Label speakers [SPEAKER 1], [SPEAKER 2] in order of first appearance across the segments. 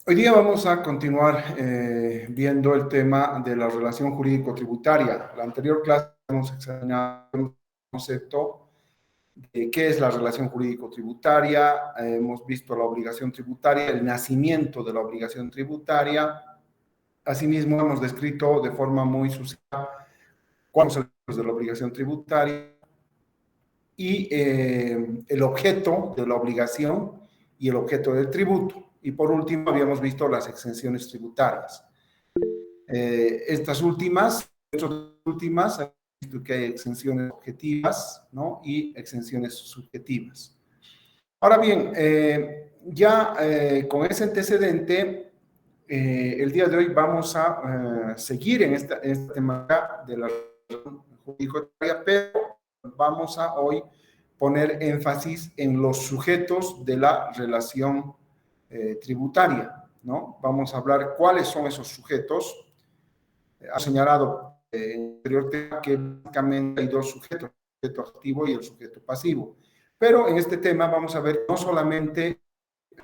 [SPEAKER 1] Hoy día vamos a continuar viendo el tema de la relación jurídico-tributaria. La anterior clase hemos examinado el concepto de qué es la relación jurídico-tributaria, hemos visto la obligación tributaria, el nacimiento de la obligación tributaria. Asimismo, hemos descrito de forma muy sucinta cuáles son los de la obligación tributaria y el objeto de la obligación y el objeto del tributo. Y por último, habíamos visto las exenciones tributarias. Estas últimas, han visto que hay exenciones objetivas, ¿no? Y exenciones subjetivas. Ahora bien, con ese antecedente, el día de hoy vamos a seguir en esta temática de la jurídico, pero vamos a hoy poner énfasis en los sujetos de la relación tributaria, ¿no? Vamos a hablar cuáles son esos sujetos. Ha señalado en el anterior tema que básicamente hay dos sujetos, el sujeto activo y el sujeto pasivo. Pero en este tema vamos a ver no solamente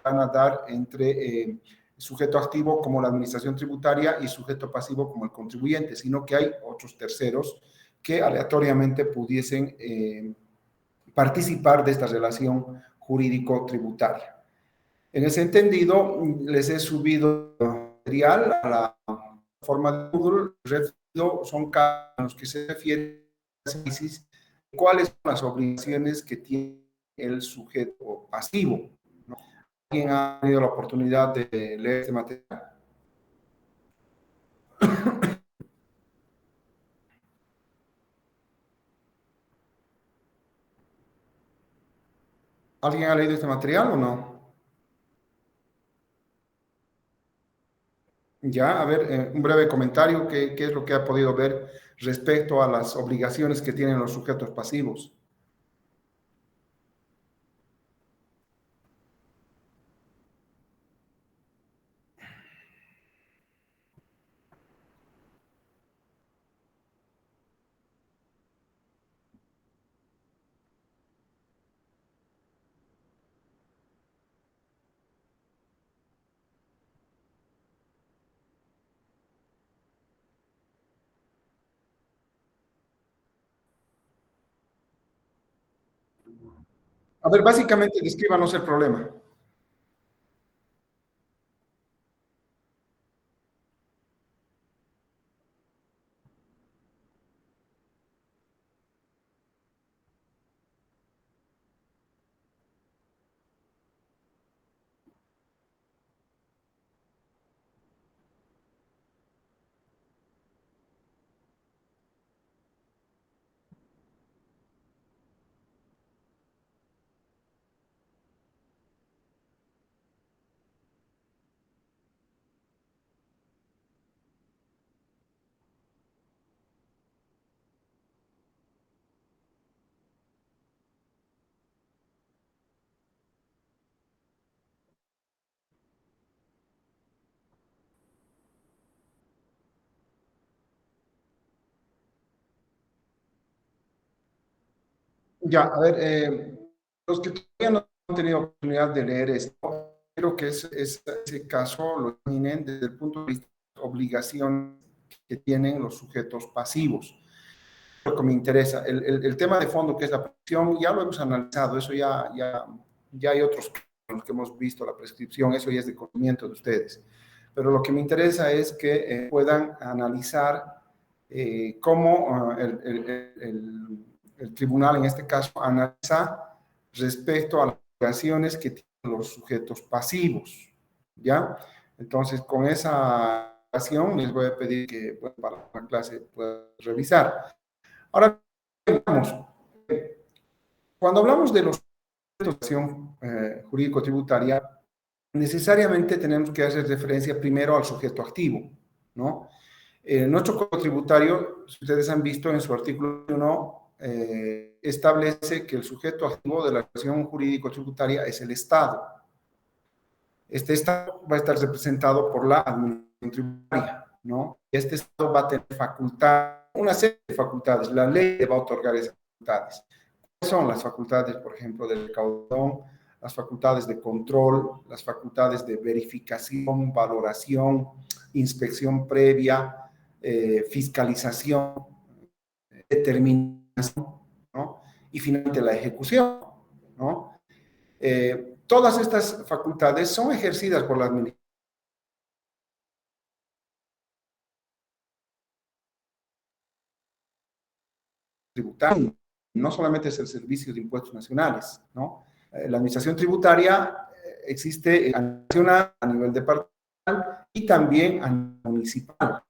[SPEAKER 1] van a dar entre sujeto activo como la administración tributaria y sujeto pasivo como el contribuyente, sino que hay otros terceros que aleatoriamente pudiesen participar de esta relación jurídico-tributaria. En ese entendido, les he subido material a la forma de Google, son casos en los que se refiere a análisis de cuáles son las obligaciones que tiene el sujeto pasivo. ¿Alguien ha tenido la oportunidad de leer este material? ¿Alguien ha leído este material o no? Ya, a ver, un breve comentario, ¿qué es lo que ha podido ver respecto a las obligaciones que tienen los sujetos pasivos? A ver, básicamente descríbanos el problema. Ya, a ver, los que todavía no han tenido oportunidad de leer esto, creo que ese caso lo tienen desde el punto de vista de obligación que tienen los sujetos pasivos. Lo que me interesa, el tema de fondo que es la prescripción, ya lo hemos analizado, eso ya hay otros casos que hemos visto, la prescripción, eso ya es de conocimiento de ustedes. Pero lo que me interesa es que puedan analizar cómo el tribunal, en este caso, analiza respecto a las obligaciones que tienen los sujetos pasivos, ¿ya? Entonces, con esa ocasión, les voy a pedir que bueno, para la clase puedan revisar. Ahora, vamos, cuando hablamos de los sujetos de jurídico-tributaria, necesariamente tenemos que hacer referencia primero al sujeto activo, ¿no? Nuestro código tributario, si ustedes han visto en su artículo 1, establece que el sujeto activo de la relación jurídico-tributaria es el Estado. Este Estado va a estar representado por la administración tributaria, ¿no? Este Estado va a tener una serie de facultades. La ley le va a otorgar esas facultades. ¿Cuáles son las facultades, por ejemplo, de recaudación, las facultades de control, las facultades de verificación, valoración, inspección previa, fiscalización, determinación, ¿no? Y finalmente la ejecución, ¿no? Todas estas facultades son ejercidas por la administración tributaria, no solamente es el Servicio de Impuestos Nacionales, ¿no? La administración tributaria existe a nivel nacional, a nivel departamental y también a nivel municipal,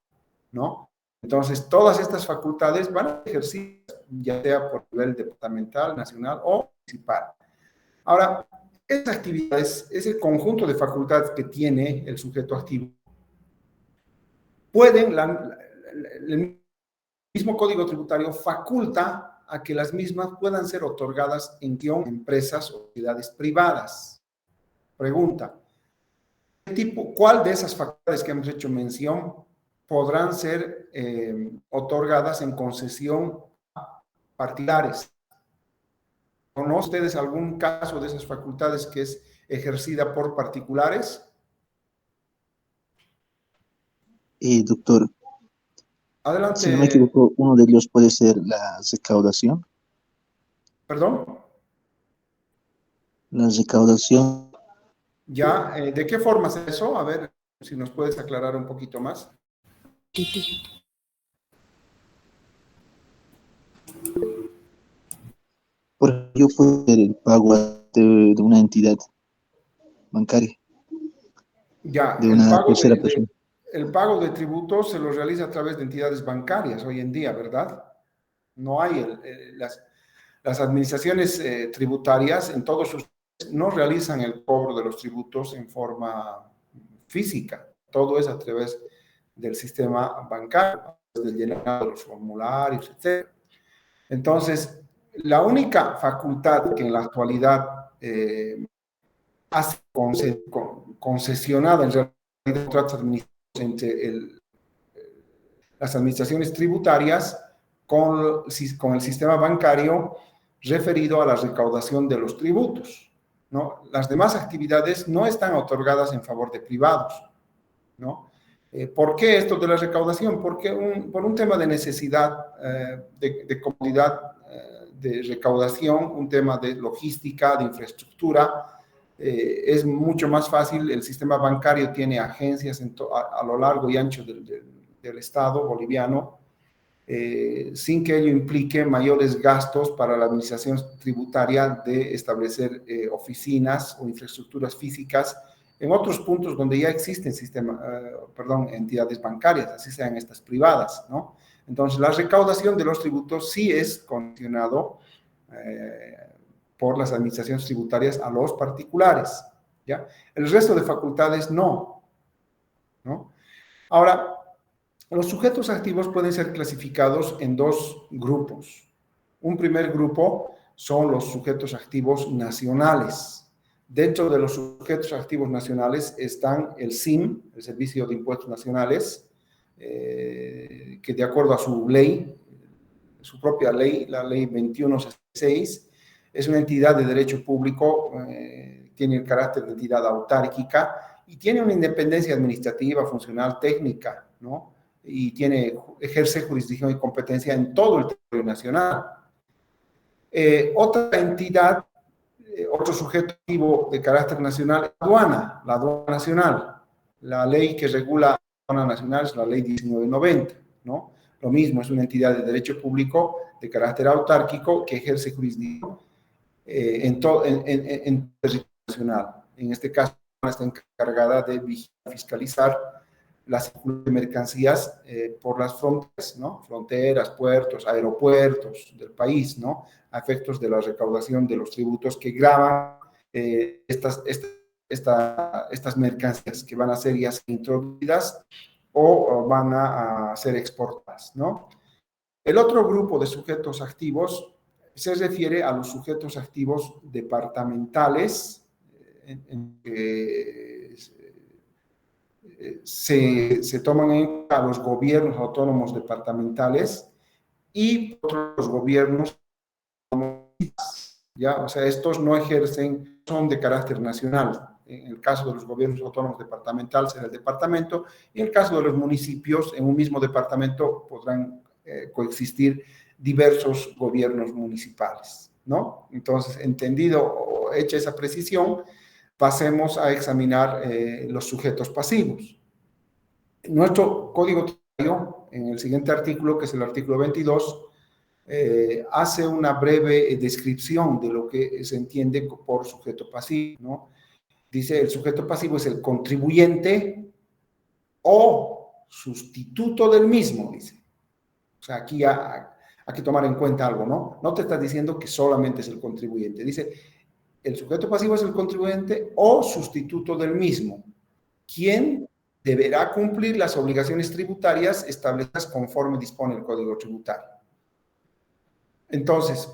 [SPEAKER 1] ¿no? Entonces, todas estas facultades van a ejercer, ya sea por nivel departamental, nacional o municipal. Ahora, esas actividades, ese conjunto de facultades que tiene el sujeto activo, pueden, el mismo Código Tributario faculta a que las mismas puedan ser otorgadas en empresas o sociedades privadas. Pregunta, ¿cuál de esas facultades que hemos hecho mención podrán ser otorgadas en concesión a particulares? ¿Conocen ustedes algún caso de esas facultades que es ejercida por particulares?
[SPEAKER 2] Doctor,
[SPEAKER 1] Adelante.
[SPEAKER 2] si no me equivoco, uno de ellos puede ser la recaudación.
[SPEAKER 1] ¿Perdón?
[SPEAKER 2] La recaudación.
[SPEAKER 1] Ya, ¿de qué forma es eso? A ver si nos puedes aclarar un poquito más.
[SPEAKER 2] Por ello puede ser el pago de una entidad bancaria,
[SPEAKER 1] Ya,
[SPEAKER 2] de una tercera persona.
[SPEAKER 1] el pago de tributos se lo realiza a través de entidades bancarias hoy en día, ¿verdad? No hay las administraciones tributarias en todos sus no realizan el cobro de los tributos en forma física. Todo es a través del sistema bancario, del llenado de los formularios, etc. Entonces, la única facultad que en la actualidad hace concesionada en realidad contratos administrativos entre las administraciones tributarias con el sistema bancario referido a la recaudación de los tributos, ¿no? Las demás actividades no están otorgadas en favor de privados, ¿no? ¿Por qué esto de la recaudación? Porque por un tema de necesidad, de comodidad de recaudación, un tema de logística, de infraestructura, es mucho más fácil. El sistema bancario tiene agencias a lo largo y ancho del Estado boliviano, sin que ello implique mayores gastos para la administración tributaria de establecer oficinas o infraestructuras físicas en otros puntos donde ya existen entidades bancarias, así sean estas privadas, ¿no? Entonces, la recaudación de los tributos sí es condicionado por las administraciones tributarias a los particulares, ¿ya? El resto de facultades no, ¿no? Ahora, los sujetos activos pueden ser clasificados en dos grupos. Un primer grupo son los sujetos activos nacionales. Dentro de los sujetos activos nacionales están el SIM, el Servicio de Impuestos Nacionales, que de acuerdo a su ley, su propia ley, la ley 2166, es una entidad de derecho público, tiene el carácter de entidad autárquica y tiene una independencia administrativa, funcional, técnica, ¿no? Y ejerce jurisdicción y competencia en todo el territorio nacional. Otra entidad, otro sujeto activo de carácter nacional, la aduana nacional. La ley que regula la aduana nacional es la ley 1990, ¿no? Lo mismo, es una entidad de derecho público de carácter autárquico que ejerce jurisdicción en territorio nacional. En este caso, está encargada de vigilar, fiscalizar la circulación de mercancías por las fronteras, ¿no? Fronteras, puertos, aeropuertos del país, ¿no? A efectos de la recaudación de los tributos que gravan estas mercancías que van a ser ya introducidas o van a ser exportadas, ¿no? El otro grupo de sujetos activos se refiere a los sujetos activos departamentales, en que se toman en cuenta los gobiernos autónomos departamentales y los gobiernos, ¿ya? O sea, estos no ejercen son de carácter nacional. En el caso de los gobiernos autónomos departamentales será el departamento, y en el caso de los municipios, en un mismo departamento podrán coexistir diversos gobiernos municipales, ¿no? Entonces, entendido o hecha esa precisión, pasemos a examinar los sujetos pasivos. Nuestro código tributario, en el siguiente artículo, que es el artículo 22, hace una breve descripción de lo que se entiende por sujeto pasivo, ¿no? Dice, el sujeto pasivo es el contribuyente o sustituto del mismo, dice. O sea, aquí hay que tomar en cuenta algo, ¿no? No te estás diciendo que solamente es el contribuyente. Dice, el sujeto pasivo es el contribuyente o sustituto del mismo, quien deberá cumplir las obligaciones tributarias establecidas conforme dispone el Código Tributario. Entonces,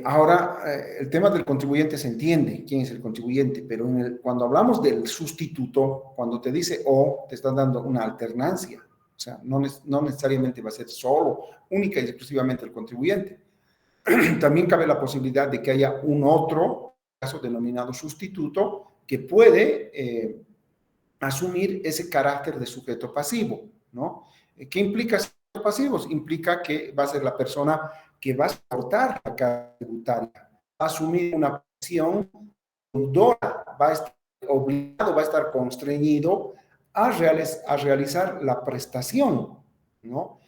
[SPEAKER 1] ahora el tema del contribuyente se entiende, quién es el contribuyente, pero cuando hablamos del sustituto, cuando te dice o, te están dando una alternancia. O sea, no necesariamente va a ser solo, única y exclusivamente el contribuyente. También cabe la posibilidad de que haya un otro caso denominado sustituto que puede asumir ese carácter de sujeto pasivo, ¿no? ¿Qué implica sujetos pasivos? Implica que va a ser la persona que va a soportar la carga tributaria, va a asumir una posición deudora, va a estar obligado, va a estar constreñido a realizar la prestación, ¿no?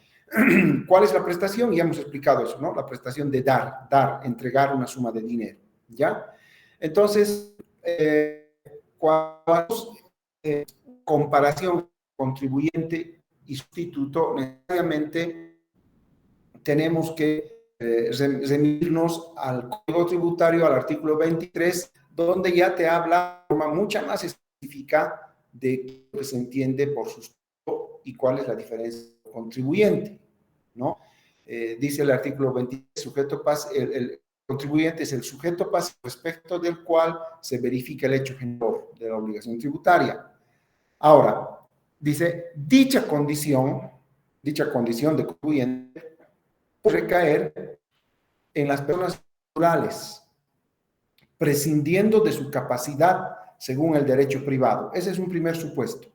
[SPEAKER 1] ¿Cuál es la prestación? Ya hemos explicado eso, ¿no? La prestación de dar, entregar una suma de dinero, ¿ya? Entonces, cuando comparación contribuyente y sustituto, necesariamente tenemos que remitirnos al Código Tributario, al artículo 23, donde ya te habla de forma mucha más específica de qué se entiende por sustituto y cuál es la diferencia contribuyente, ¿no? Dice el artículo 23, el contribuyente es el sujeto pasivo respecto del cual se verifica el hecho generador de la obligación tributaria. Ahora, dice, dicha condición de contribuyente puede recaer en las personas naturales, prescindiendo de su capacidad según el derecho privado. Ese es un primer supuesto.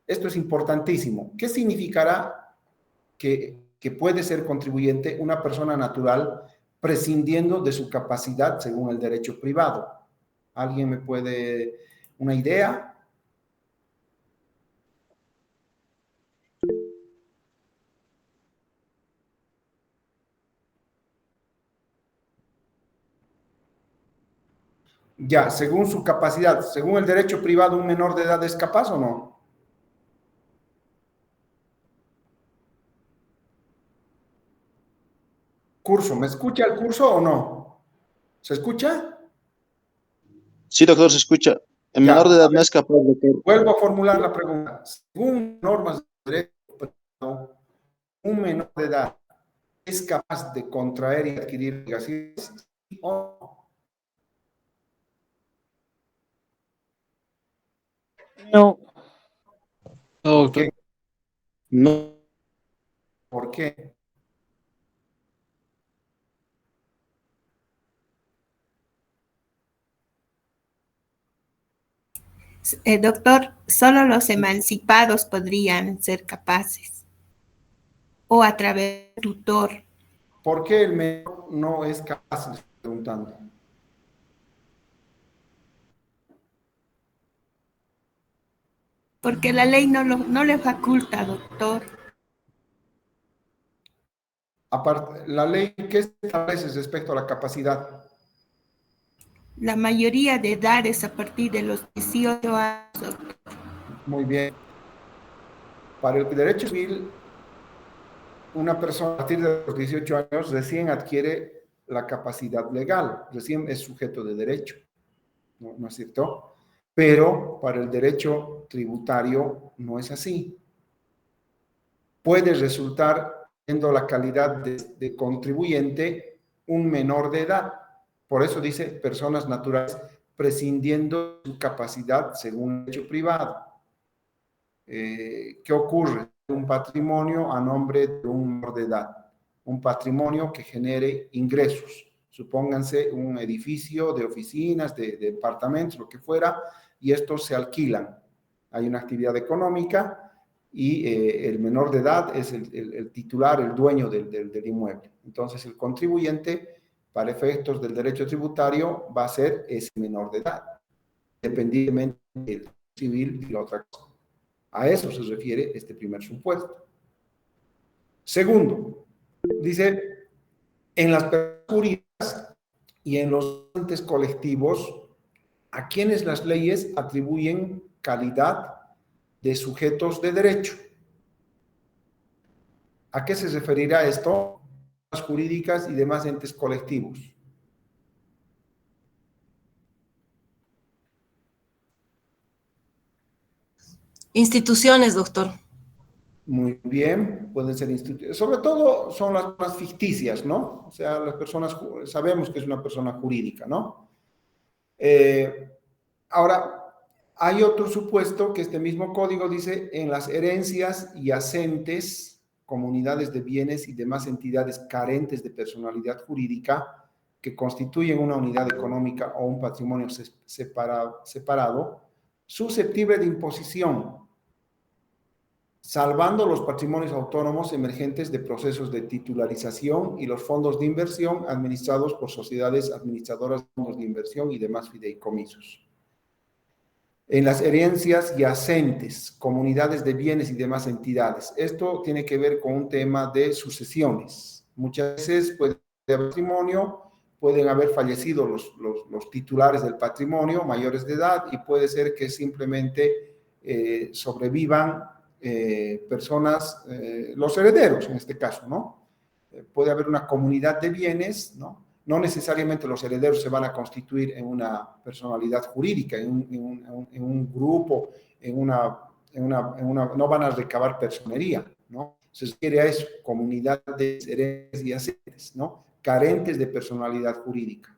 [SPEAKER 1] Esto es importantísimo. ¿Qué significará que puede ser contribuyente una persona natural prescindiendo de su capacidad según el derecho privado? ¿Alguien me puede una idea? Ya, según su capacidad, según el derecho privado, ¿un menor de edad es capaz o no? Curso, ¿me escucha el curso o no? ¿Se escucha?
[SPEAKER 2] Sí, doctor, se escucha. El
[SPEAKER 1] Ya,
[SPEAKER 2] menor de
[SPEAKER 1] a
[SPEAKER 2] edad no
[SPEAKER 1] ver,
[SPEAKER 2] es capaz de que...
[SPEAKER 1] vuelvo a formular la pregunta. Según normas de derecho privado, un menor de edad es capaz de contraer y adquirir obligaciones, ¿sí o no?
[SPEAKER 3] No, no,
[SPEAKER 1] ¿Por
[SPEAKER 3] doctor.
[SPEAKER 1] qué?
[SPEAKER 2] No,
[SPEAKER 1] ¿Por qué?
[SPEAKER 4] Doctor, solo los emancipados podrían ser capaces o a través de tutor,
[SPEAKER 1] ¿Por qué el menor no es capaz? Le estoy preguntando.
[SPEAKER 4] porque la ley no le faculta, doctor.
[SPEAKER 1] Aparte, la ley, ¿qué establece respecto a la capacidad?
[SPEAKER 4] La mayoría de edades a partir de los 18 años, doctor.
[SPEAKER 1] Muy bien. Para el derecho civil, una persona a partir de los 18 años recién adquiere la capacidad legal, recién es sujeto de derecho, ¿no es cierto? Pero para el derecho tributario no es así. Puede resultar, siendo la calidad de contribuyente, un menor de edad. Por eso dice personas naturales prescindiendo de su capacidad según el derecho privado. ¿Qué ocurre? Un patrimonio a nombre de un menor de edad, un patrimonio que genere ingresos, Supónganse un edificio de oficinas, de departamentos, lo que fuera, y estos se alquilan. Hay una actividad económica y el menor de edad es el titular, el dueño del inmueble. Entonces, el contribuyente, para efectos del derecho tributario, va a ser ese menor de edad, independientemente del civil y la otra cosa. A eso se refiere este primer supuesto. Segundo, dice, en las personas jurídicas y en los entes colectivos, a quienes las leyes atribuyen calidad de sujetos de derecho. ¿A qué se referirá esto? Las jurídicas y demás entes colectivos.
[SPEAKER 5] Instituciones, doctor.
[SPEAKER 1] Muy bien, pueden ser instituciones. Sobre todo son las personas ficticias, ¿no? O sea, las personas, sabemos que es una persona jurídica, ¿no? Ahora, hay otro supuesto que este mismo código dice en las herencias yacentes, comunidades de bienes y demás entidades carentes de personalidad jurídica que constituyen una unidad económica o un patrimonio separado, susceptible de imposición, salvando los patrimonios autónomos emergentes de procesos de titularización y los fondos de inversión administrados por sociedades administradoras de fondos de inversión y demás fideicomisos. En las herencias yacentes, comunidades de bienes y demás entidades. Esto tiene que ver con un tema de sucesiones. Muchas veces puede haber patrimonio, pueden haber fallecido los titulares del patrimonio, mayores de edad, y puede ser que simplemente sobrevivan personas, los herederos en este caso, ¿no? Puede haber una comunidad de bienes, ¿no? No necesariamente los herederos se van a constituir en una personalidad jurídica, en un grupo, no van a recabar personería, ¿no? Se refiere a eso, comunidad de herencias y asentes, ¿no? Carentes de personalidad jurídica,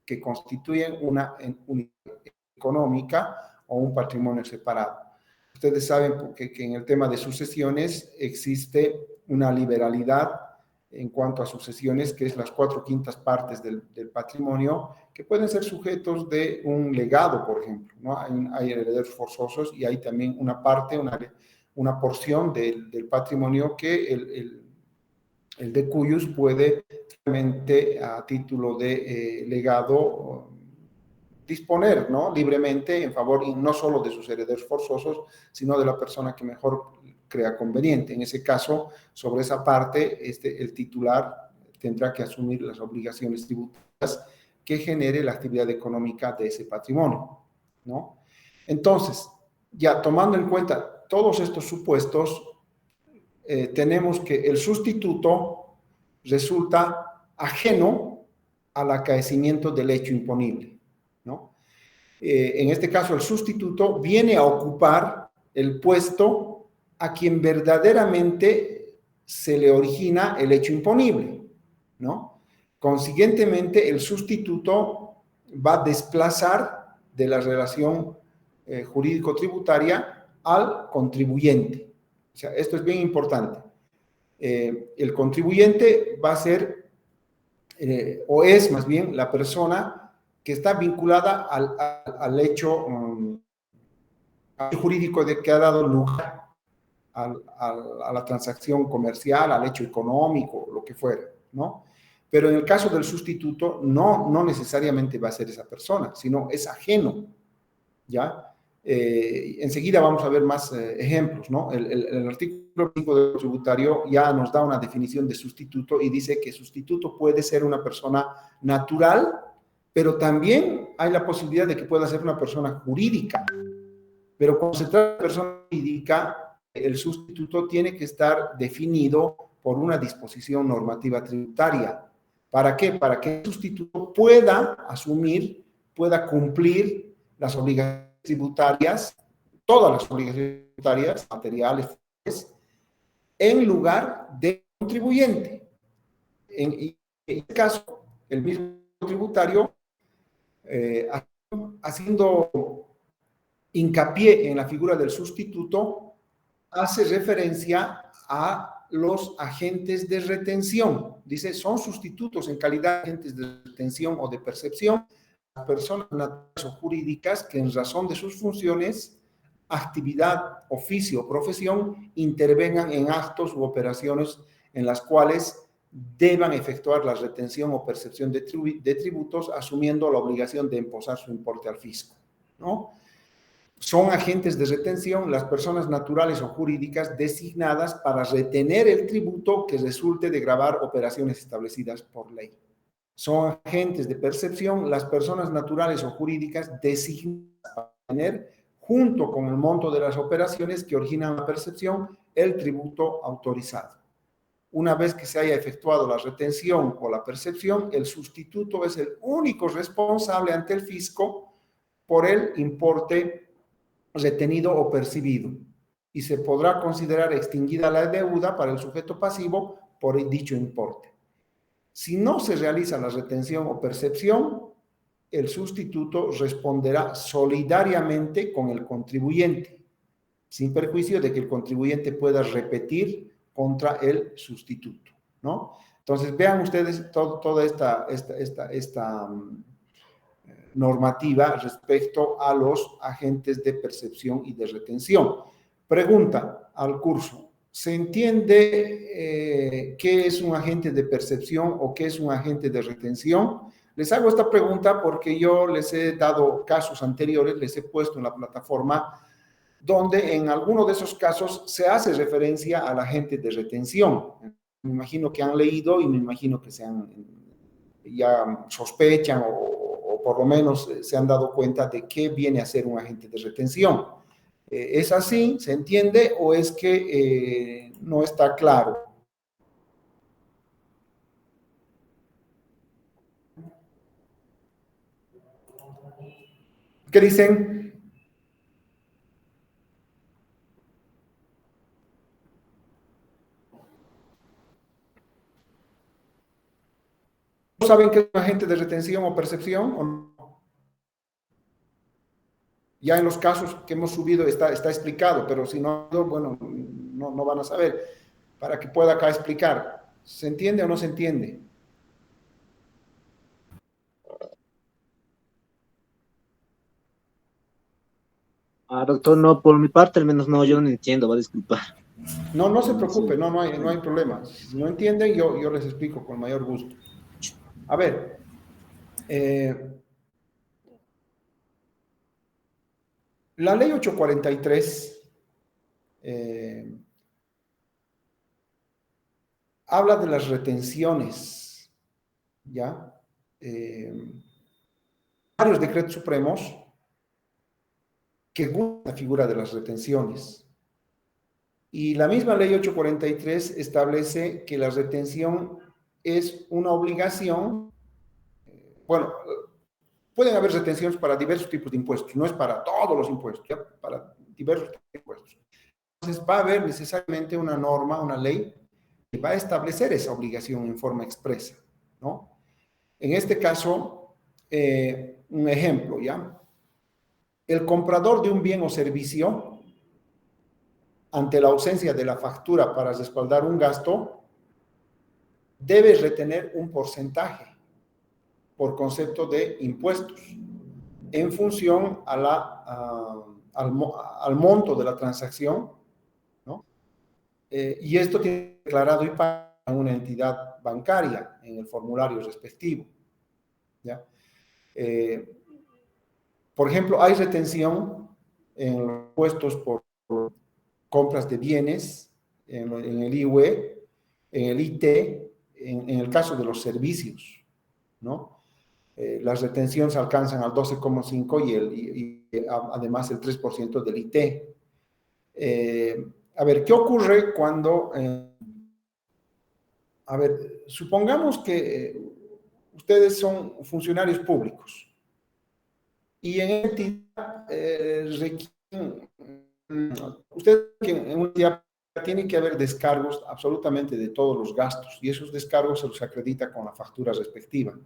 [SPEAKER 1] que constituyen una unidad económica o un patrimonio separado. Ustedes saben que en el tema de sucesiones existe una liberalidad en cuanto a sucesiones, que es las 4/5 partes del patrimonio, que pueden ser sujetos de un legado, por ejemplo, ¿no? Hay herederos forzosos y hay también una parte, una porción del patrimonio que el de cuyos puede realmente a título de legado disponer, ¿no? Libremente en favor y no solo de sus herederos forzosos, sino de la persona que mejor crea conveniente. En ese caso, sobre esa parte, el titular tendrá que asumir las obligaciones tributarias que genere la actividad económica de ese patrimonio, ¿no? Entonces, ya tomando en cuenta todos estos supuestos, tenemos que el sustituto resulta ajeno al acaecimiento del hecho imponible, ¿no? En este caso, el sustituto viene a ocupar el puesto a quien verdaderamente se le origina el hecho imponible, ¿no? Consiguientemente, el sustituto va a desplazar de la relación jurídico-tributaria al contribuyente. O sea, esto es bien importante. El contribuyente va a ser, o es más bien, la persona que está vinculada al hecho jurídico que ha dado lugar a la transacción comercial, al hecho económico, lo que fuera, ¿no? Pero en el caso del sustituto, no necesariamente va a ser esa persona, sino es ajeno, ¿ya? Enseguida vamos a ver más ejemplos, ¿no? El artículo 5 del tributario ya nos da una definición de sustituto y dice que sustituto puede ser una persona natural, pero también hay la posibilidad de que pueda ser una persona jurídica. Pero cuando se trata de persona jurídica, el sustituto tiene que estar definido por una disposición normativa tributaria. ¿Para qué? Para que el sustituto pueda asumir, pueda cumplir las obligaciones tributarias, todas las obligaciones tributarias, materiales, en lugar del contribuyente. En este caso, el mismo tributario, haciendo hincapié en la figura del sustituto, hace referencia a los agentes de retención. Dice, son sustitutos en calidad de agentes de retención o de percepción las personas naturales o jurídicas que en razón de sus funciones, actividad, oficio o profesión intervengan en actos u operaciones en las cuales deban efectuar la retención o percepción de tributos, asumiendo la obligación de imposar su importe al fisco, ¿no? Son agentes de retención las personas naturales o jurídicas designadas para retener el tributo que resulte de gravar operaciones establecidas por ley. Son agentes de percepción las personas naturales o jurídicas designadas para retener, junto con el monto de las operaciones que originan la percepción, el tributo autorizado. Una vez que se haya efectuado la retención o la percepción, el sustituto es el único responsable ante el fisco por el importe retenido o percibido, y se podrá considerar extinguida la deuda para el sujeto pasivo por dicho importe. Si no se realiza la retención o percepción, el sustituto responderá solidariamente con el contribuyente, sin perjuicio de que el contribuyente pueda repetir contra el sustituto, ¿no? Entonces, vean ustedes toda esta normativa respecto a los agentes de percepción y de retención. Pregunta al curso, ¿se entiende qué es un agente de percepción o qué es un agente de retención? Les hago esta pregunta porque yo les he dado casos anteriores, les he puesto en la plataforma, donde en alguno de esos casos se hace referencia al agente de retención. Me imagino que han leído y me imagino que ya sospechan o por lo menos se han dado cuenta de qué viene a ser un agente de retención. ¿Es así? ¿Se entiende? ¿O es que no está claro? ¿Qué dicen? ¿Saben qué es un agente de retención o percepción o no? Ya en los casos que hemos subido está explicado, pero si no, bueno, no van a saber. Para que pueda acá explicar, ¿se entiende o no se entiende?
[SPEAKER 3] Doctor, no, por mi parte al menos no, yo no entiendo, va a disculpar.
[SPEAKER 1] No se preocupe, no hay problema. Si no entienden, yo les explico con mayor gusto. A ver, la ley 843 habla de las retenciones, ¿ya? Varios decretos supremos que buscan la figura de las retenciones. Y la misma ley 843 establece que la retención es una obligación. Bueno, pueden haber retenciones para diversos tipos de impuestos, no es para todos los impuestos, ¿ya? Para diversos tipos de impuestos. Entonces va a haber necesariamente una norma, una ley, que va a establecer esa obligación en forma expresa, ¿no? En este caso, un ejemplo, ¿ya? El comprador de un bien o servicio, ante la ausencia de la factura para respaldar un gasto, debe retener un porcentaje por concepto de impuestos en función al monto de la transacción, ¿no? Y esto tiene declarado y pagado en una entidad bancaria en el formulario respectivo, ¿ya? Por ejemplo, hay retención en los impuestos por compras de bienes, en el IUE, en el IT, en el caso de los servicios, ¿no? Las retenciones alcanzan al 12,5% y además el 3% del IT. A ver, ¿qué ocurre cuando... a ver, supongamos que ustedes son funcionarios públicos y en entidad requieren... Ustedes en una entidad tiene que haber descargos absolutamente de todos los gastos y esos descargos se los acredita con la factura respectiva.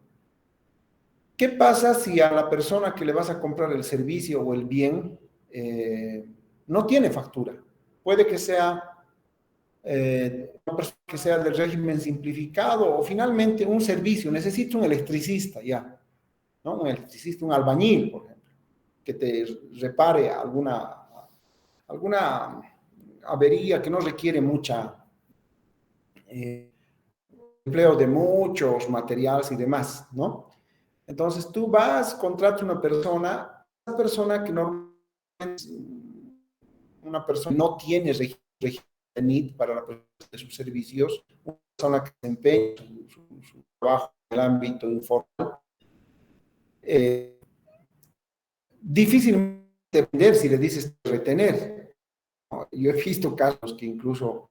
[SPEAKER 1] ¿Qué pasa si a la persona que le vas a comprar el servicio o el bien no tiene factura? Puede que sea una persona que sea del régimen simplificado o finalmente un servicio, necesito un electricista ya, ¿no? Un electricista, un albañil, por ejemplo, que te repare alguna avería que no requiere mucha empleo de muchos materiales y demás, ¿no? Entonces tú vas, contratas una persona que normalmente es una persona que no tiene registro de NIT para la prestación de sus servicios, una persona que desempeña su trabajo en el ámbito informal, difícilmente depender si le dices retener, ¿no? Yo he visto casos que incluso,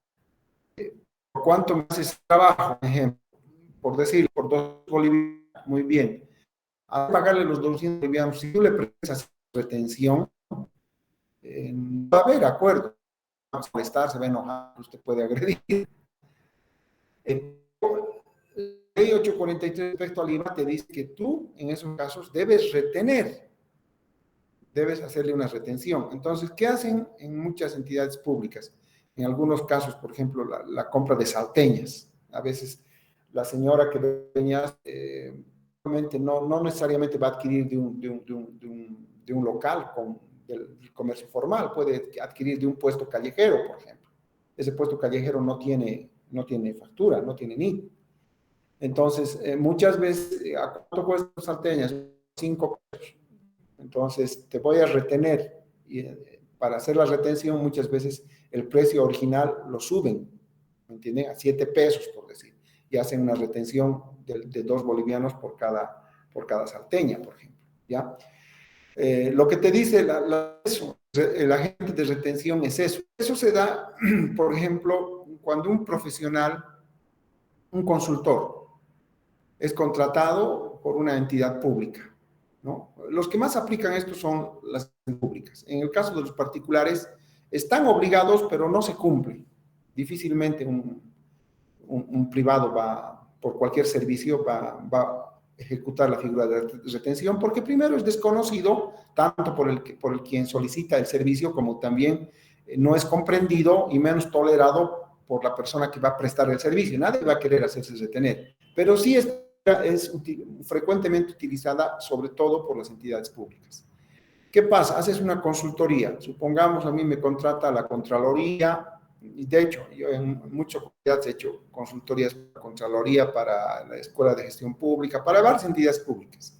[SPEAKER 1] por cuánto me haces trabajo, por ejemplo, por decir, por 2 bolivianos, muy bien, a pagarle los 200 bolivianos, si tú le prestas retención, va a haber acuerdo, va a molestar, se va a enojar, usted puede agredir. La ley 843 respecto al IVA te dice que tú, en esos casos, debes retener, debes hacerle una retención. Entonces, ¿qué hacen en muchas entidades públicas? En algunos casos, por ejemplo, la compra de salteñas. A veces la señora que venía no necesariamente va a adquirir de un local del comercio formal, puede adquirir de un puesto callejero, por ejemplo. Ese puesto callejero no tiene factura, no tiene NIT. Entonces, muchas veces, ¿a cuánto cuestan las salteñas? 5 pesos. Entonces, te voy a retener. Y para hacer la retención, muchas veces el precio original lo suben, ¿me entienden? A 7 pesos, por decir. Y hacen una retención de 2 bolivianos por cada salteña, por ejemplo, ¿ya? Lo que te dice el agente de retención es eso. Eso se da, por ejemplo, cuando un profesional, un consultor, es contratado por una entidad pública, ¿no? Los que más aplican esto son las públicas. En el caso de los particulares, están obligados, pero no se cumple. Difícilmente un privado por cualquier servicio, va a ejecutar la figura de retención, porque primero es desconocido, tanto por quien solicita el servicio, como también no es comprendido y menos tolerado por la persona que va a prestar el servicio. Nadie va a querer hacerse retener, pero sí es frecuentemente utilizada, sobre todo por las entidades públicas. ¿Qué pasa? Haces una consultoría. Supongamos a mí me contrata la Contraloría, y de hecho, yo en muchas comunidades he hecho consultorías para la Contraloría, para la Escuela de Gestión Pública, para varias entidades públicas.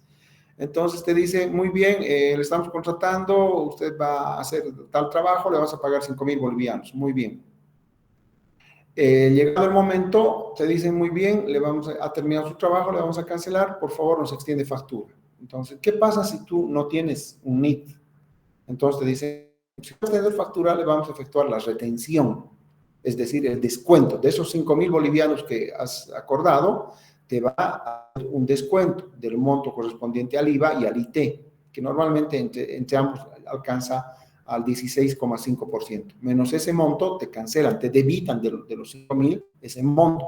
[SPEAKER 1] Entonces te dice, muy bien, le estamos contratando, usted va a hacer tal trabajo, le vamos a pagar 5.000 bolivianos. Muy bien. Llegado el momento, te dicen, muy bien, le vamos a terminar su trabajo, le vamos a cancelar, por favor, nos extiende factura. Entonces, ¿qué pasa si tú no tienes un NIT? Entonces te dicen, si vas a tener factura, le vamos a efectuar la retención, es decir, el descuento de esos 5.000 bolivianos que has acordado, te va a dar un descuento del monto correspondiente al IVA y al IT, que normalmente entre ambos alcanza al 16,5%. Menos ese monto, te cancelan, te debitan de los 5.000 ese monto.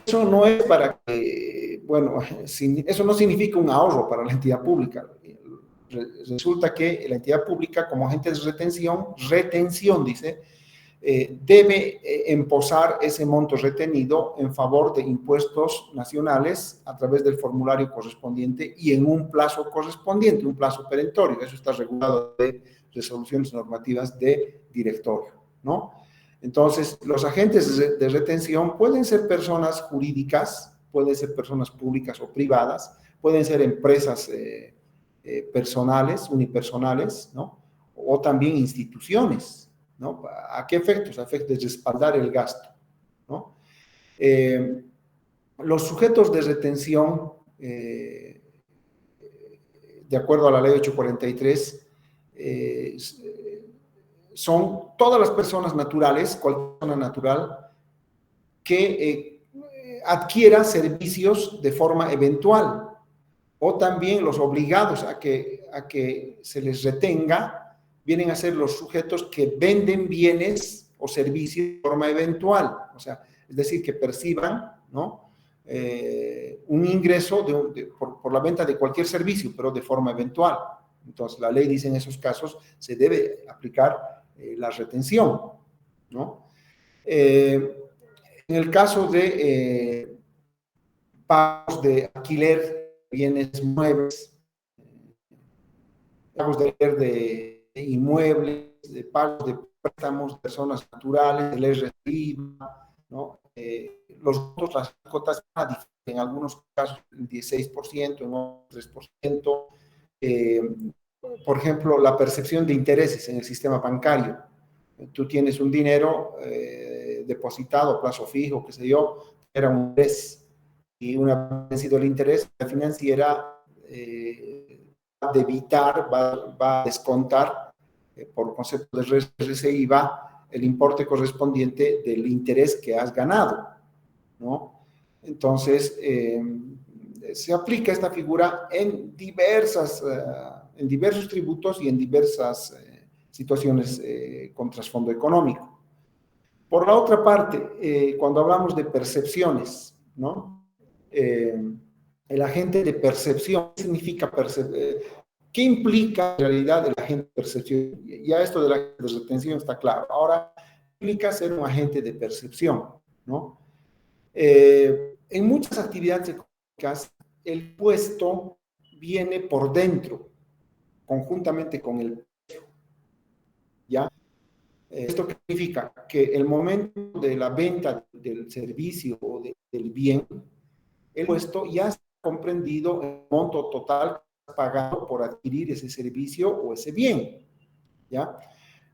[SPEAKER 1] Eso no es para que, bueno, eso no significa un ahorro para la entidad pública. Resulta que la entidad pública, como agente de retención dice, debe emposar ese monto retenido en favor de impuestos nacionales a través del formulario correspondiente y en un plazo correspondiente, un plazo perentorio. Eso está regulado de resoluciones normativas de directorio, ¿no? Entonces, los agentes de retención pueden ser personas jurídicas, pueden ser personas públicas o privadas, pueden ser empresas personales, unipersonales, ¿no? O también instituciones, ¿no? ¿A qué efectos? A efectos de respaldar el gasto, ¿no? Los sujetos de retención, de acuerdo a la ley 843, son todas las personas naturales, cualquier persona natural, que adquiera servicios de forma eventual, o también los obligados a que se les retenga, vienen a ser los sujetos que venden bienes o servicios de forma eventual, o sea, es decir, que perciban, ¿no? Un ingreso por la venta de cualquier servicio, pero de forma eventual. Entonces, la ley dice en esos casos se debe aplicar la retención, ¿no? En el caso de pagos de alquiler, bienes muebles, pagos de alquiler de inmuebles, de pagos de préstamos de personas naturales, el IRA, ¿no? Los montos, las cotas en algunos casos el 16%, en otros 3%. Por ejemplo, la percepción de intereses en el sistema bancario. Tú tienes un dinero depositado a plazo fijo, qué sé yo, era un interés, y una vez vencido el interés, la financiera va a debitar, va a descontar por concepto de RCI va el importe correspondiente del interés que has ganado, ¿no? Entonces, se aplica esta figura en diversos tributos y en diversas situaciones con trasfondo económico. Por la otra parte, cuando hablamos de percepciones, ¿no? El agente de percepción, ¿qué significa ¿qué implica en realidad el agente de percepción? Ya esto de la retención está claro. Ahora, ¿qué implica ser un agente de percepción? ¿No? En muchas actividades económicas, el puesto viene por dentro, conjuntamente con el precio. ¿Ya? ¿Esto qué significa? Que el momento de la venta del servicio o del bien, el puesto ya está comprendido en el monto total pagado por adquirir ese servicio o ese bien. ¿Ya?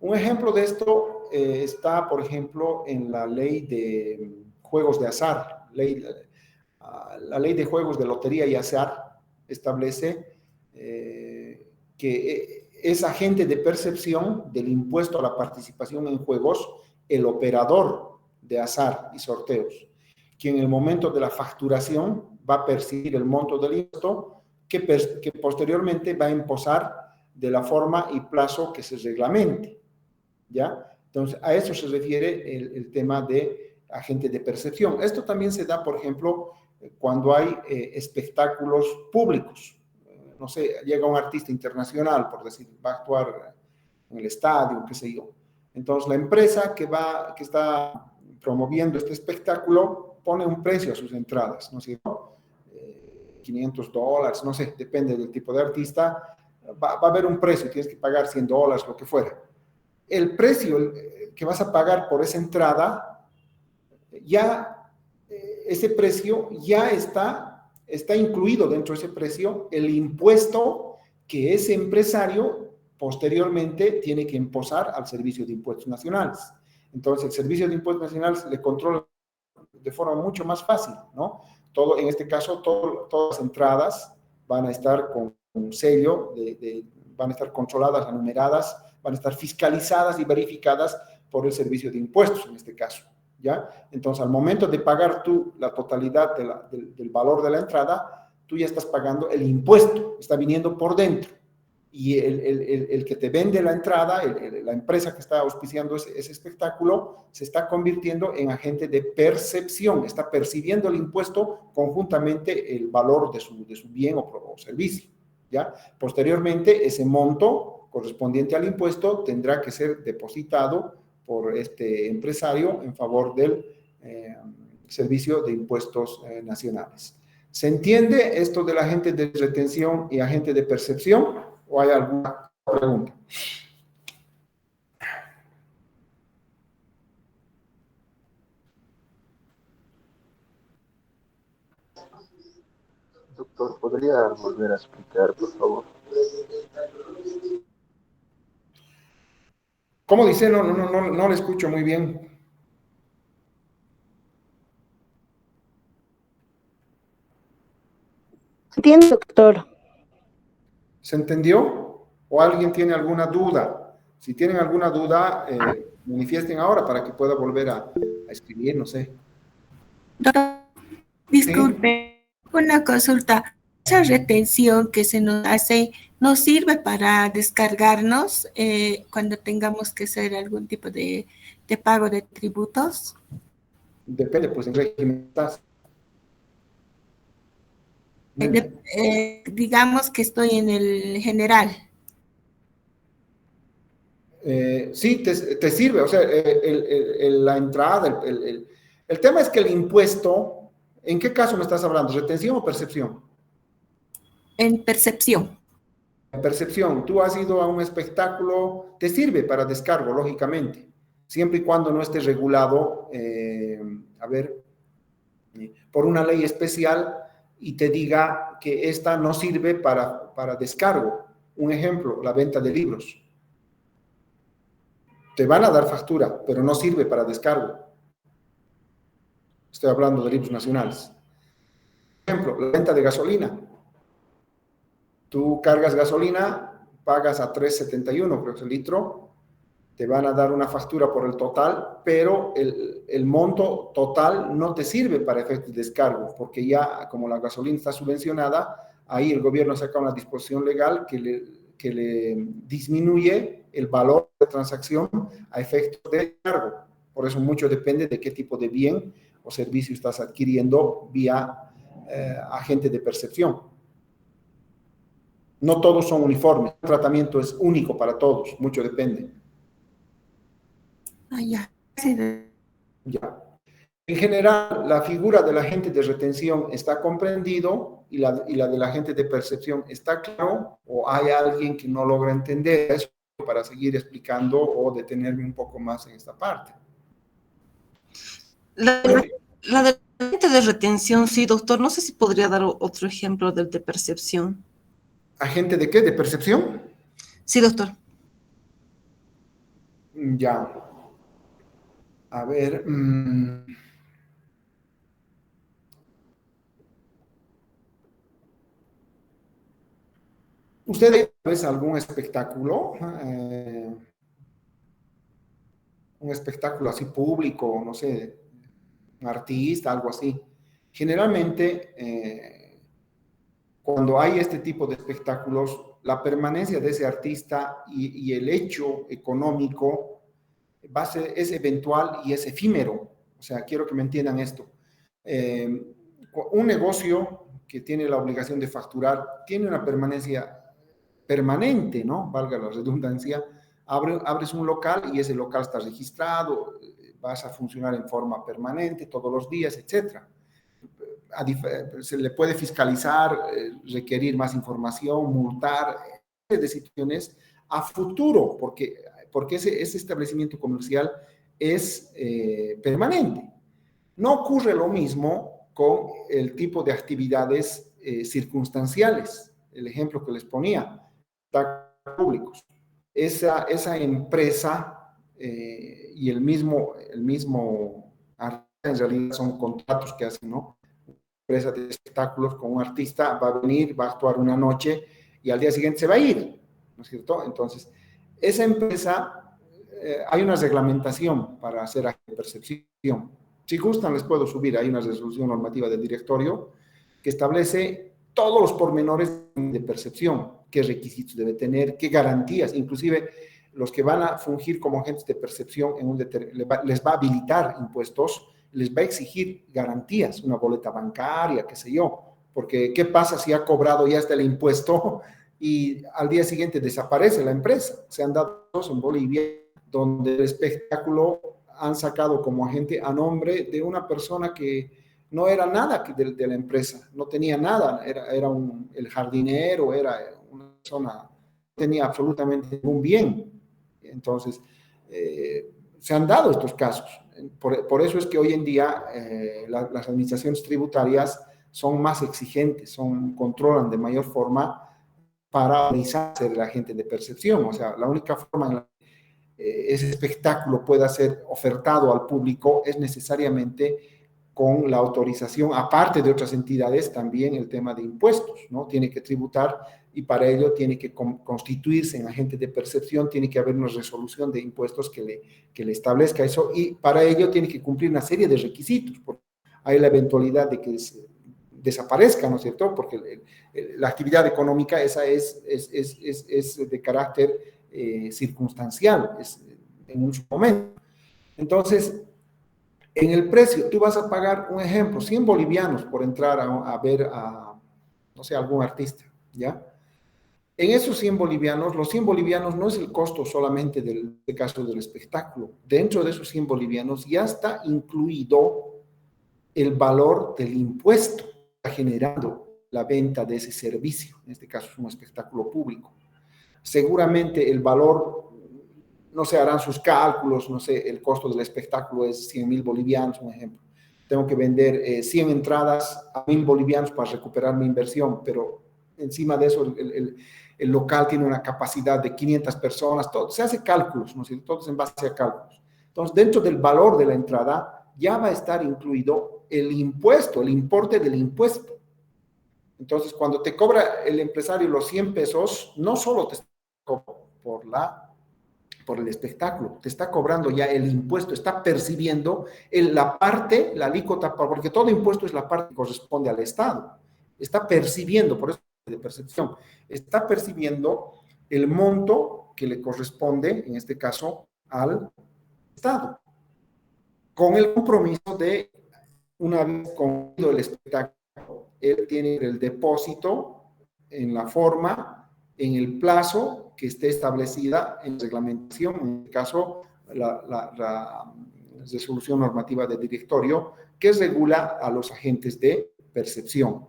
[SPEAKER 1] Un ejemplo de esto está, por ejemplo, en la ley de juegos de azar. La ley de juegos de lotería y azar establece que es agente de percepción del impuesto a la participación en juegos el operador de azar y sorteos, quien en el momento de la facturación va a percibir el monto del impuesto que posteriormente va a imposar de la forma y plazo que se reglamente, ¿ya? Entonces, a eso se refiere el tema de agente de percepción. Esto también se da, por ejemplo, cuando hay espectáculos públicos. No sé, llega un artista internacional, por decir, va a actuar en el estadio, qué sé yo. Entonces, la empresa que está promoviendo este espectáculo pone un precio a sus entradas, ¿no es cierto? $500, no sé, depende del tipo de artista, va a haber un precio, tienes que pagar $100, lo que fuera. El precio que vas a pagar por esa entrada, ya ese precio ya está incluido dentro de ese precio el impuesto que ese empresario posteriormente tiene que imposar al Servicio de Impuestos Nacionales. Entonces, el Servicio de Impuestos Nacionales le controla de forma mucho más fácil, ¿no? En este caso, todas las entradas van a estar con un sello, van a estar controladas, numeradas, van a estar fiscalizadas y verificadas por el Servicio de Impuestos, en este caso, ¿ya? Entonces, al momento de pagar tú la totalidad del valor de la entrada, tú ya estás pagando el impuesto, está viniendo por dentro. Y el que te vende la entrada, la empresa que está auspiciando ese espectáculo, se está convirtiendo en agente de percepción, está percibiendo el impuesto conjuntamente el valor de su bien o servicio, ¿ya? Posteriormente, ese monto correspondiente al impuesto tendrá que ser depositado por este empresario en favor del Servicio de Impuestos Nacionales. ¿Se entiende esto del agente de retención y agente de percepción? ¿O hay alguna pregunta?
[SPEAKER 2] Doctor, ¿podría volver a explicar, por favor?
[SPEAKER 1] ¿Cómo dice? No le escucho muy bien.
[SPEAKER 6] Entiendo, doctor.
[SPEAKER 1] ¿Se entendió? ¿O alguien tiene alguna duda? Si tienen alguna duda, manifiesten ahora para que pueda volver a escribir, no sé.
[SPEAKER 4] Doctor, disculpe, una consulta. Esa retención que se nos hace nos sirve para descargarnos cuando tengamos que hacer algún tipo de pago de tributos.
[SPEAKER 1] Depende, pues, en régimen estás.
[SPEAKER 4] Digamos que estoy en el general.
[SPEAKER 1] Sí, te sirve, o sea, la entrada, el tema es que el impuesto, ¿en qué caso me estás hablando? ¿Retención o percepción?
[SPEAKER 4] En percepción.
[SPEAKER 1] En percepción, tú has ido a un espectáculo, te sirve para descargo, lógicamente, siempre y cuando no esté regulado, por una ley especial y te diga que esta no sirve para descargo. Un ejemplo, la venta de libros. Te van a dar factura, pero no sirve para descargo. Estoy hablando de libros nacionales. Por ejemplo, la venta de gasolina. Tú cargas gasolina, pagas a 3.71, creo que es el litro, te van a dar una factura por el total, pero el monto total no te sirve para efectos de descargo, porque ya como la gasolina está subvencionada, ahí el gobierno saca una disposición legal que le disminuye el valor de transacción a efectos de descargo. Por eso mucho depende de qué tipo de bien o servicio estás adquiriendo vía agente de percepción. No todos son uniformes, el tratamiento es único para todos, mucho depende.
[SPEAKER 4] Ah, ya. Sí,
[SPEAKER 1] Ya. En general, la figura del agente de retención está comprendido y la del agente de percepción está claro, o hay alguien que no logra entender eso para seguir explicando o detenerme un poco más en esta parte.
[SPEAKER 5] La del agente de retención, sí, doctor. No sé si podría dar otro ejemplo del de percepción.
[SPEAKER 1] ¿Agente de qué? ¿De percepción?
[SPEAKER 5] Sí, doctor.
[SPEAKER 1] Ya. A ver. ¿Usted vez algún espectáculo? Un espectáculo así público, no sé, un artista, algo así. Generalmente, cuando hay este tipo de espectáculos, la permanencia de ese artista y el hecho económico es eventual y es efímero. O sea, quiero que me entiendan esto. Un negocio que tiene la obligación de facturar tiene una permanencia permanente, ¿no? Valga la redundancia. Abres un local y ese local está registrado, vas a funcionar en forma permanente todos los días, etcétera. Se le puede fiscalizar, requerir más información, multar, decisiones a futuro, porque ese establecimiento comercial es permanente. No ocurre lo mismo con el tipo de actividades circunstanciales. El ejemplo que les ponía, públicos. Esa empresa y el mismo en realidad son contratos que hacen, ¿no? Empresa de espectáculos con un artista, va a venir, va a actuar una noche y al día siguiente se va a ir, ¿no es cierto? Entonces, esa empresa, hay una reglamentación para hacer percepción. Si gustan, les puedo subir, hay una resolución normativa del directorio que establece todos los pormenores de percepción, qué requisitos debe tener, qué garantías, inclusive los que van a fungir como agentes de percepción les va a habilitar impuestos, les va a exigir garantías, una boleta bancaria, qué sé yo, porque ¿qué pasa si ha cobrado ya hasta el impuesto y al día siguiente desaparece la empresa? Se han dado en Bolivia donde el espectáculo han sacado como agente a nombre de una persona que no era nada de la empresa, no tenía nada, era el jardinero, era una persona, no tenía absolutamente ningún bien. Entonces, se han dado estos casos. Por eso es que hoy en día las administraciones tributarias son más exigentes, controlan de mayor forma para realizarse el agente de percepción. O sea, la única forma en la que ese espectáculo pueda ser ofertado al público es necesariamente con la autorización, aparte de otras entidades, también el tema de impuestos, ¿no? Tiene que tributar y para ello tiene que constituirse en agente de percepción, tiene que haber una resolución de impuestos que le establezca eso y para ello tiene que cumplir una serie de requisitos, porque hay la eventualidad de que desaparezca, ¿no es cierto? Porque la actividad económica esa es de carácter circunstancial, es en un momento. Entonces, en el precio, tú vas a pagar, un ejemplo, 100 bolivianos por entrar a ver no sé, algún artista, ¿ya? En esos 100 bolivianos, los 100 bolivianos no es el costo solamente del caso del espectáculo. Dentro de esos 100 bolivianos ya está incluido el valor del impuesto que está generando la venta de ese servicio. En este caso es un espectáculo público. Seguramente el valor, no se harán sus cálculos, no sé, el costo del espectáculo es 100.000 bolivianos, un ejemplo. Tengo que vender 100 entradas a 1.000 bolivianos para recuperar mi inversión, pero encima de eso el local tiene una capacidad de 500 personas, todo, se hace cálculos, ¿no es cierto? Todo en base a cálculos. Entonces, dentro del valor de la entrada ya va a estar incluido el impuesto, el importe del impuesto. Entonces, cuando te cobra el empresario los 100 pesos, no solo te está cobrando por el espectáculo, te está cobrando ya el impuesto, está percibiendo la parte, la alícuota, porque todo impuesto es la parte que corresponde al Estado. Está percibiendo, por eso de percepción, está percibiendo el monto que le corresponde, en este caso, al Estado, con el compromiso de, una vez concluido el espectáculo, él tiene el depósito en la forma, en el plazo que esté establecida en reglamentación, en este caso, la resolución normativa de directorio, que regula a los agentes de percepción,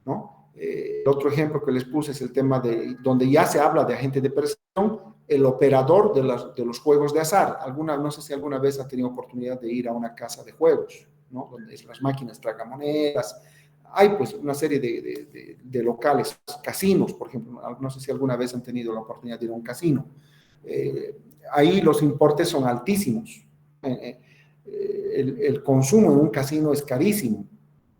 [SPEAKER 1] ¿no? El otro ejemplo que les puse es el tema de donde ya se habla de agente de percepción, el operador de los juegos de azar. No sé si alguna vez ha tenido oportunidad de ir a una casa de juegos, ¿no? Donde las máquinas tragamonedas. Hay pues una serie de locales, casinos, por ejemplo. No sé si alguna vez han tenido la oportunidad de ir a un casino. Ahí los importes son altísimos. El consumo en un casino es carísimo,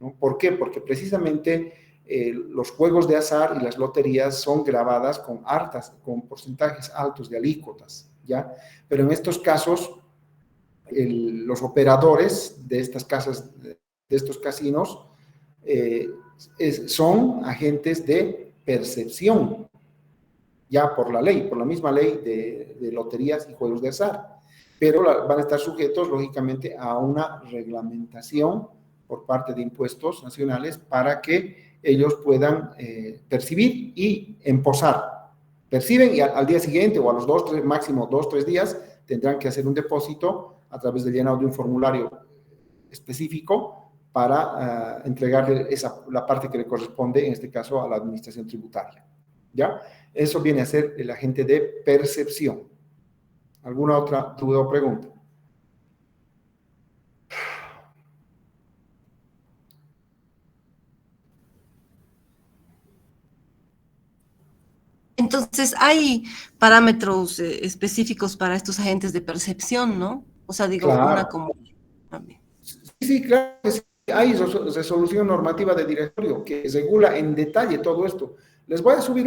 [SPEAKER 1] ¿no? ¿Por qué? Porque precisamente los juegos de azar y las loterías son grabadas con porcentajes altos de alícuotas, ¿ya? Pero en estos casos, los operadores de estas casas, de estos casinos, son agentes de percepción, ya por la ley, por la misma ley de loterías y juegos de azar, pero van a estar sujetos, lógicamente, a una reglamentación por parte de impuestos nacionales para que ellos puedan percibir y emposar. Perciben y al día siguiente o a los máximo 2, 3 días tendrán que hacer un depósito a través del llenado de un formulario específico para entregarle la parte que le corresponde, en este caso, a la administración tributaria. ¿Ya? Eso viene a ser el agente de percepción. ¿Alguna otra duda o pregunta?
[SPEAKER 5] Entonces, hay parámetros específicos para estos agentes de percepción, ¿no? O sea, digo,
[SPEAKER 1] Claro.
[SPEAKER 5] una como...
[SPEAKER 1] Sí, claro que sí. Hay resolución normativa de directorio que regula en detalle todo esto. Les voy a subir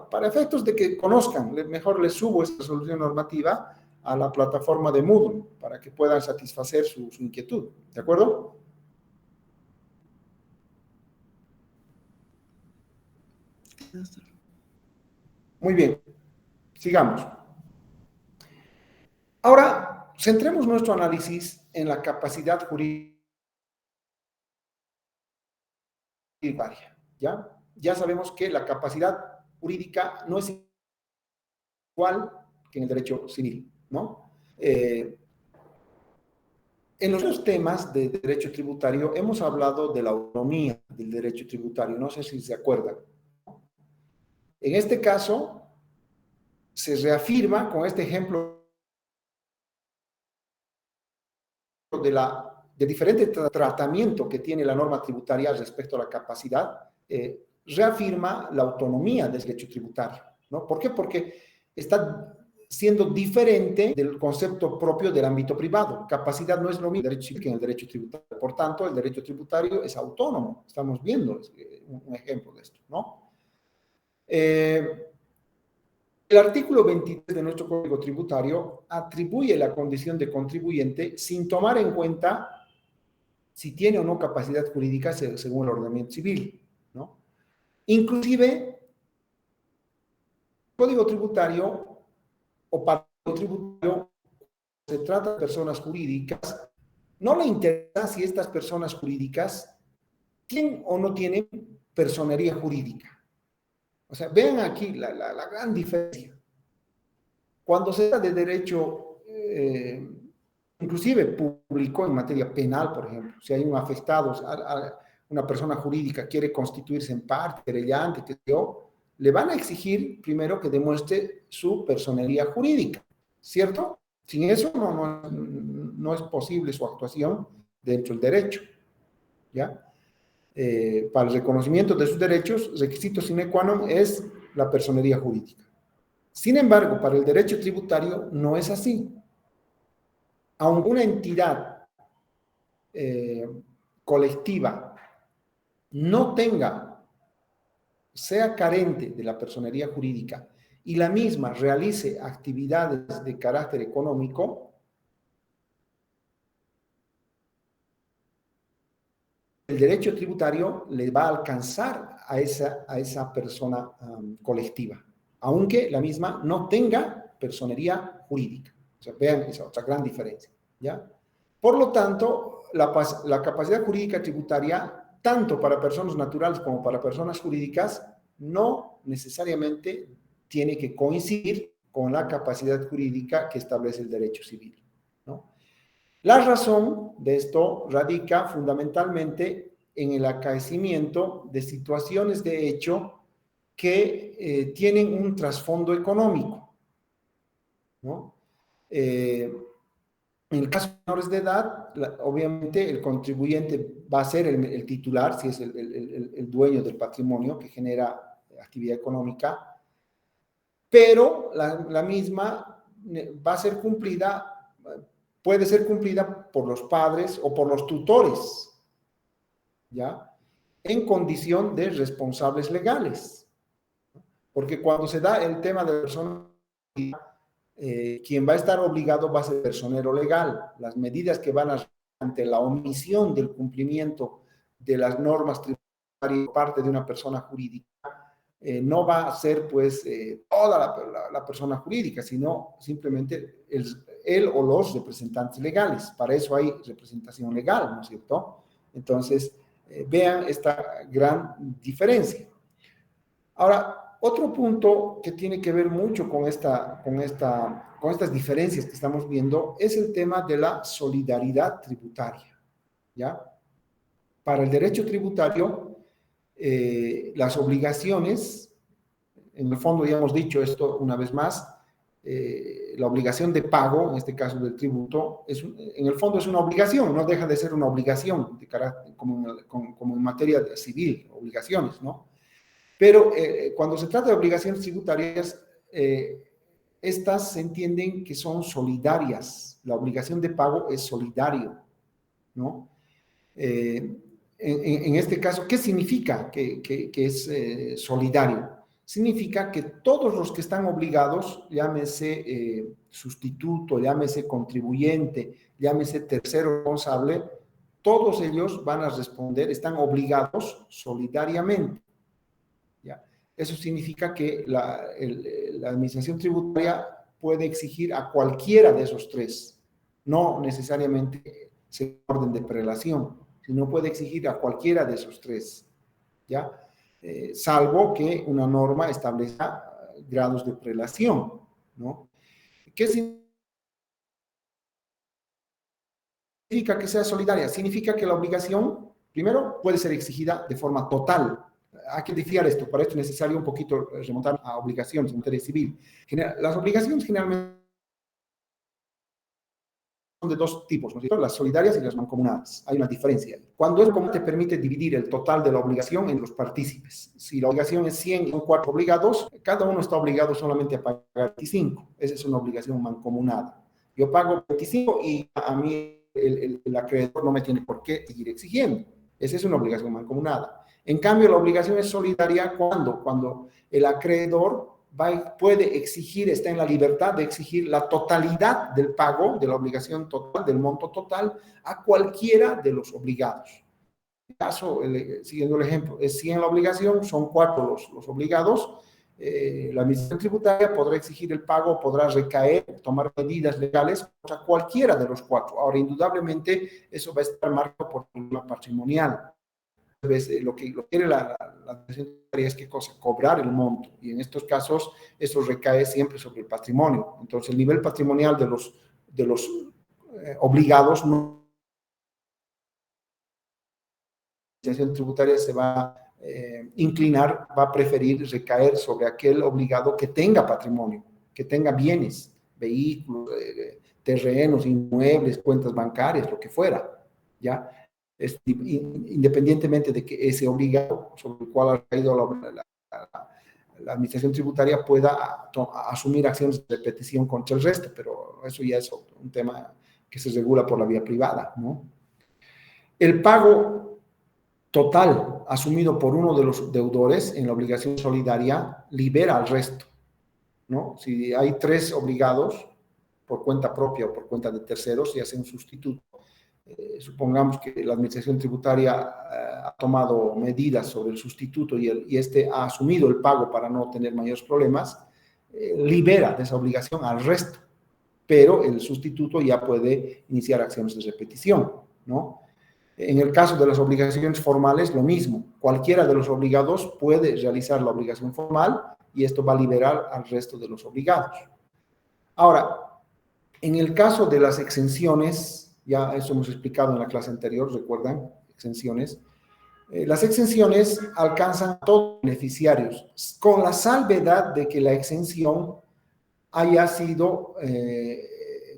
[SPEAKER 1] para efectos de que conozcan, mejor les subo esta resolución normativa a la plataforma de Moodle para que puedan satisfacer su inquietud. ¿De acuerdo? Muy bien. Sigamos. Ahora, centremos nuestro análisis en la capacidad jurídica. ¿Ya? Ya sabemos que la capacidad jurídica no es igual que en el derecho civil, ¿no? En los otros temas de derecho tributario hemos hablado de la autonomía del derecho tributario, no sé si se acuerdan. En este caso, se reafirma con este ejemplo de diferente tratamiento que tiene la norma tributaria respecto a la capacidad, reafirma la autonomía del derecho tributario, ¿no? ¿Por qué? Porque está siendo diferente del concepto propio del ámbito privado. Capacidad no es lo mismo en el derecho civil que en el derecho tributario. Por tanto, el derecho tributario es autónomo. Estamos viendo un ejemplo de esto, ¿no? El artículo 23 de nuestro Código Tributario atribuye la condición de contribuyente sin tomar en cuenta si tiene o no capacidad jurídica según el ordenamiento civil, ¿no? Inclusive, el Código Tributario o para el Código Tributario se trata de personas jurídicas, no le interesa si estas personas jurídicas tienen o no tienen personería jurídica. O sea, vean aquí la gran diferencia. Cuando se trata de derecho, inclusive público en materia penal, por ejemplo, si hay un afectado, una persona jurídica quiere constituirse en parte, querellante, que yo, le van a exigir primero que demuestre su personería jurídica, ¿cierto? Sin eso no es posible su actuación dentro del derecho, ¿ya? Para el reconocimiento de sus derechos, requisito sine qua non es la personería jurídica. Sin embargo, para el derecho tributario no es así. Aunque una entidad colectiva no tenga, sea carente de la personería jurídica y la misma realice actividades de carácter económico, el derecho tributario le va a alcanzar a esa persona colectiva, aunque la misma no tenga personería jurídica. O sea, vean esa otra gran diferencia, ¿ya? Por lo tanto, la capacidad jurídica tributaria, tanto para personas naturales como para personas jurídicas, no necesariamente tiene que coincidir con la capacidad jurídica que establece el derecho civil, ¿no? La razón de esto radica fundamentalmente en el acaecimiento de situaciones de hecho que tienen un trasfondo económico, ¿no? En el caso de menores de edad, obviamente el contribuyente va a ser el titular, si es el dueño del patrimonio que genera actividad económica, pero la misma va a ser cumplida, puede ser cumplida por los padres o por los tutores, ¿ya? En condición de responsables legales. Porque cuando se da el tema de persona, quien va a estar obligado va a ser el personero legal. Las medidas que van a ante la omisión del cumplimiento de las normas tributarias por parte de una persona jurídica, no va a ser pues toda la persona jurídica, sino simplemente él o los representantes legales. Para eso hay representación legal, ¿no es cierto? Entonces, vean esta gran diferencia. Ahora, otro punto que tiene que ver mucho con estas diferencias que estamos viendo es el tema de la solidaridad tributaria, ¿ya? Para el derecho tributario, las obligaciones, en el fondo ya hemos dicho esto una vez más, la obligación de pago, en este caso del tributo, en el fondo es una obligación, no deja de ser una obligación de carácter, como en materia civil, obligaciones, ¿no? Pero cuando se trata de obligaciones tributarias, estas se entienden que son solidarias. La obligación de pago es solidario, ¿no? En este caso, ¿qué significa que es solidario? Significa que todos los que están obligados, llámese sustituto, llámese contribuyente, llámese tercero responsable, todos ellos van a responder, están obligados solidariamente. ¿Ya? Eso significa que la administración tributaria puede exigir a cualquiera de esos tres, no necesariamente en orden de prelación, sino puede exigir a cualquiera de esos tres, ¿ya? Salvo que una norma establezca grados de prelación, ¿no? ¿Qué significa que sea solidaria? Significa que la obligación, primero, puede ser exigida de forma total. Hay que diferenciar esto, para esto es necesario un poquito remontar a obligaciones en materia civil. Las obligaciones generalmente son de dos tipos, ¿no es cierto? Las solidarias y las mancomunadas. Hay una diferencia. Cuando es común te permite dividir el total de la obligación en los partícipes. Si la obligación es 100 y son 4 obligados, cada uno está obligado solamente a pagar 25. Esa es una obligación mancomunada. Yo pago 25 y a mí el acreedor no me tiene por qué seguir exigiendo. Esa es una obligación mancomunada. En cambio, la obligación es solidaria cuando el acreedor puede exigir, está en la libertad de exigir la totalidad del pago, de la obligación total, del monto total, a cualquiera de los obligados. En este caso, siguiendo el ejemplo, es 100 la obligación, son 4 los obligados. La administración tributaria podrá exigir el pago, podrá recaer, tomar medidas legales contra cualquiera de los 4. Ahora, indudablemente, eso va a estar marcado por la patrimonial. lo que quiere la administración tributaria es qué cosa, cobrar el monto, y en estos casos eso recae siempre sobre el patrimonio. Entonces el nivel patrimonial de los obligados, no, la administración tributaria se va a inclinar, va a preferir recaer sobre aquel obligado que tenga patrimonio, que tenga bienes, vehículos, terrenos, inmuebles, cuentas bancarias, lo que fuera, ¿ya? Independientemente de que ese obligado sobre el cual ha caído la administración tributaria pueda asumir acciones de repetición contra el resto, pero eso ya es un tema que se regula por la vía privada, ¿no? El pago total asumido por uno de los deudores en la obligación solidaria libera al resto, ¿no? Si hay 3 obligados por cuenta propia o por cuenta de terceros y hace un sustituto, supongamos que la administración tributaria ha tomado medidas sobre el sustituto y este ha asumido el pago para no tener mayores problemas, libera de esa obligación al resto, pero el sustituto ya puede iniciar acciones de repetición, ¿no? En el caso de las obligaciones formales, lo mismo. Cualquiera de los obligados puede realizar la obligación formal y esto va a liberar al resto de los obligados. Ahora, en el caso de las exenciones, ya eso hemos explicado en la clase anterior, ¿recuerdan? Exenciones. Las exenciones alcanzan a todos los beneficiarios, con la salvedad de que la exención haya sido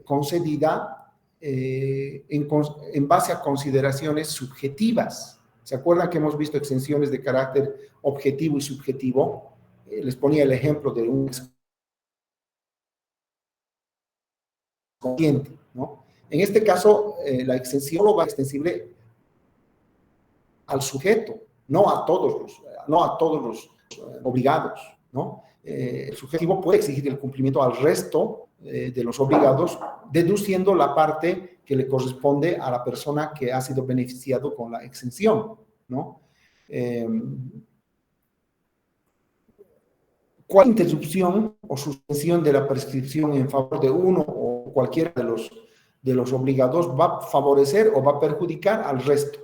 [SPEAKER 1] concedida en base a consideraciones subjetivas. ¿Se acuerdan que hemos visto exenciones de carácter objetivo y subjetivo? Les ponía el ejemplo de un consciente, ¿no? En este caso, la exención va extensible al sujeto, no a todos los obligados, ¿no? El sujeto puede exigir el cumplimiento al resto de los obligados, deduciendo la parte que le corresponde a la persona que ha sido beneficiado con la exención, ¿no? Cualquier interrupción o suspensión de la prescripción en favor de uno o cualquiera de los obligados va a favorecer o va a perjudicar al resto.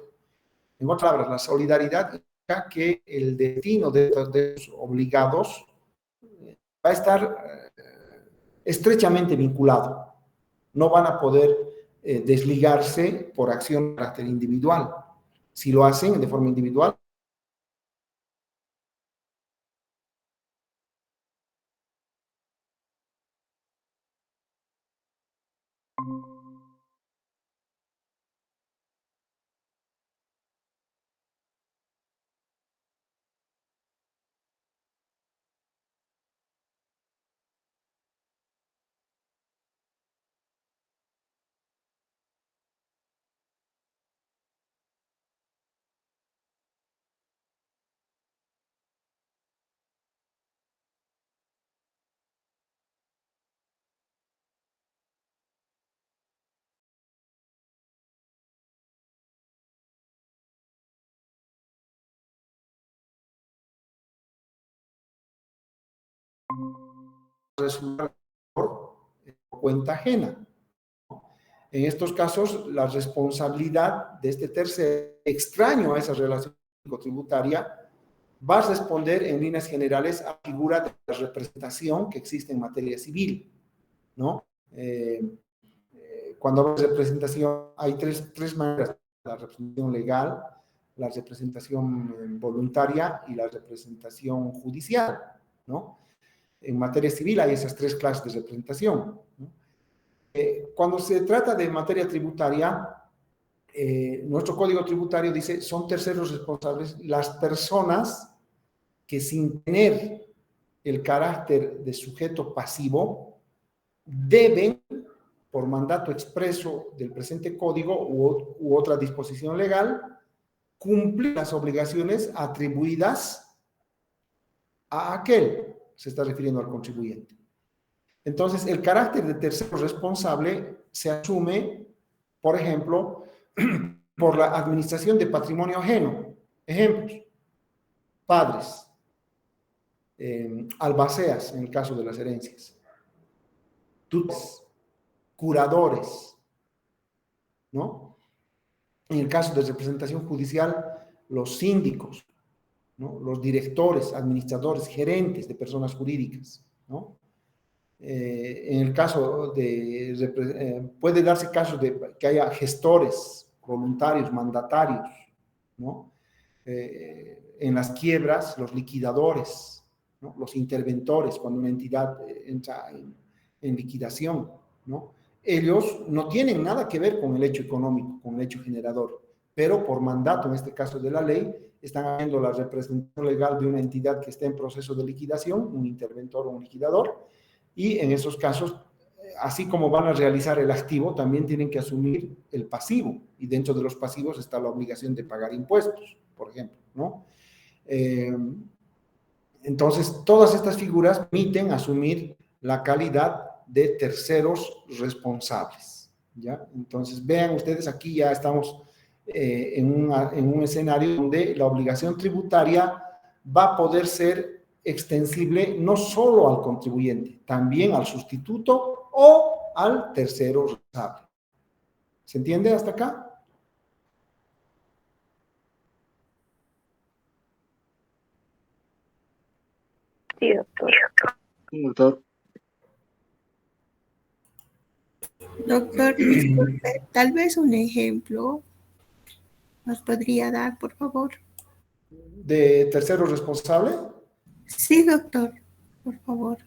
[SPEAKER 1] En otras palabras, la solidaridad indica que el destino de los obligados va a estar estrechamente vinculado. No van a poder desligarse por acción de carácter individual. Si lo hacen de forma individual, resulta por cuenta ajena. En estos casos, la responsabilidad de este tercero, extraño a esa relación tributaria, va a responder en líneas generales a la figura de la representación que existe en materia civil, ¿no? Cuando hablo de representación, hay tres maneras: la representación legal, la representación voluntaria y la representación judicial, ¿no? En materia civil hay esas 3 clases de representación, ¿no? Cuando se trata de materia tributaria, nuestro código tributario dice: son terceros responsables las personas que, sin tener el carácter de sujeto pasivo, deben, por mandato expreso del presente código u otra disposición legal, cumplir las obligaciones atribuidas a aquel. Se está refiriendo al contribuyente. Entonces, el carácter de tercero responsable se asume, por ejemplo, por la administración de patrimonio ajeno. Ejemplos: padres, albaceas en el caso de las herencias, tutores, curadores, ¿no? En el caso de representación judicial, los síndicos, ¿no? Los directores, administradores, gerentes de personas jurídicas, ¿no? En el caso puede darse casos de que haya gestores, voluntarios, mandatarios, ¿no? En las quiebras, los liquidadores, ¿no? Los interventores, cuando una entidad entra en liquidación, ¿no? Ellos no tienen nada que ver con el hecho económico, con el hecho generador, pero por mandato, en este caso de la ley, están haciendo la representación legal de una entidad que está en proceso de liquidación, un interventor o un liquidador, y en esos casos, así como van a realizar el activo, también tienen que asumir el pasivo, y dentro de los pasivos está la obligación de pagar impuestos, por ejemplo, ¿no? Entonces, todas estas figuras permiten asumir la calidad de terceros responsables, ¿ya? Entonces, vean ustedes, aquí ya estamos en un escenario donde la obligación tributaria va a poder ser extensible no solo al contribuyente, también al sustituto o al tercero responsable. ¿Se entiende hasta acá?
[SPEAKER 6] Sí, doctor.
[SPEAKER 3] Doctor.
[SPEAKER 4] Doctor, disculpe, tal vez un ejemplo nos podría dar, por favor.
[SPEAKER 1] ¿De tercero responsable?
[SPEAKER 4] Sí, doctor, por favor.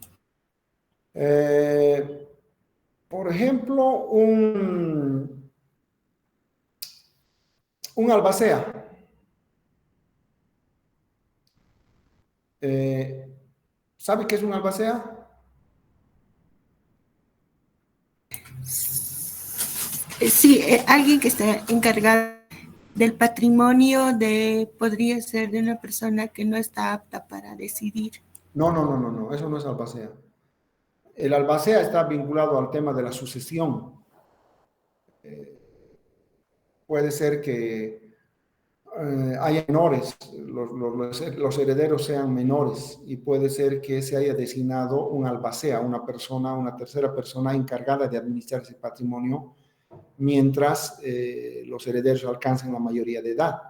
[SPEAKER 1] Por ejemplo, un albacea. ¿Sabe qué es un albacea?
[SPEAKER 4] Sí, alguien que está encargado del patrimonio podría ser de una persona que no está apta para decidir.
[SPEAKER 1] No, eso no es albacea. El albacea está vinculado al tema de la sucesión. Puede ser que haya menores, los herederos sean menores, y puede ser que se haya designado un albacea, una persona, una tercera persona encargada de administrar ese patrimonio mientras los herederos alcancen la mayoría de edad.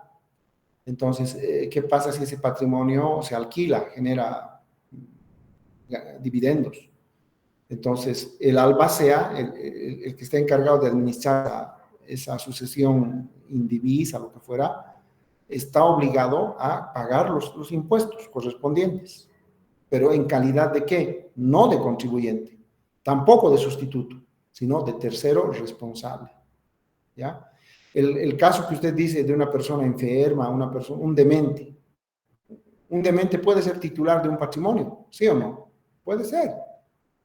[SPEAKER 1] Entonces, ¿qué pasa si ese patrimonio se alquila, genera dividendos? Entonces, el albacea, el que está encargado de administrar esa sucesión indivisa, lo que fuera, está obligado a pagar los impuestos correspondientes. ¿Pero en calidad de qué? No de contribuyente, tampoco de sustituto, sino de tercero responsable, ¿ya? El caso que usted dice de una persona enferma, un demente puede ser titular de un patrimonio, ¿sí o no? Puede ser.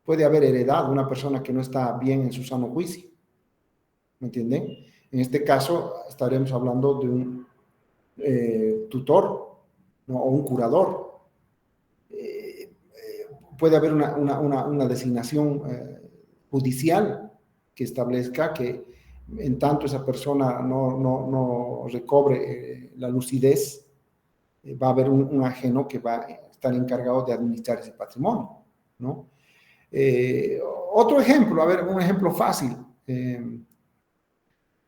[SPEAKER 1] Puede haber heredado una persona que no está bien en su sano juicio. ¿Me entienden? En este caso estaremos hablando de un tutor, ¿no? O un curador. Puede haber una designación judicial que establezca que en tanto esa persona no recobre la lucidez, va a haber un ajeno que va a estar encargado de administrar ese patrimonio, ¿no? Otro ejemplo, a ver, un ejemplo fácil.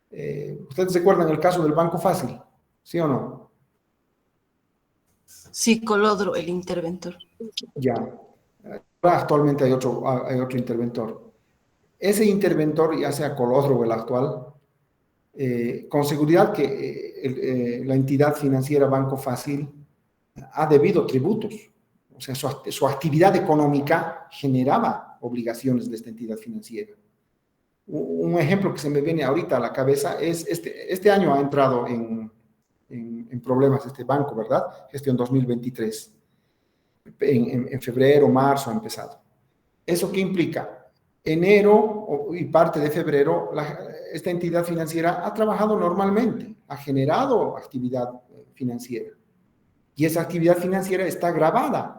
[SPEAKER 1] ¿Ustedes se acuerdan el caso del Banco Fácil? ¿Sí o no?
[SPEAKER 5] Sí, Colodro, el interventor.
[SPEAKER 1] Ya. Actualmente hay otro interventor. Ese interventor, ya sea Colodro o el actual, con seguridad que la entidad financiera Banco Fácil ha debido tributos. O sea, su actividad económica generaba obligaciones de esta entidad financiera. Un ejemplo que se me viene ahorita a la cabeza es este año ha entrado en problemas este banco, ¿verdad? Gestión 2023. En febrero, marzo ha empezado. ¿Eso qué implica? Enero y parte de febrero, esta entidad financiera ha trabajado normalmente, ha generado actividad financiera. Y esa actividad financiera está grabada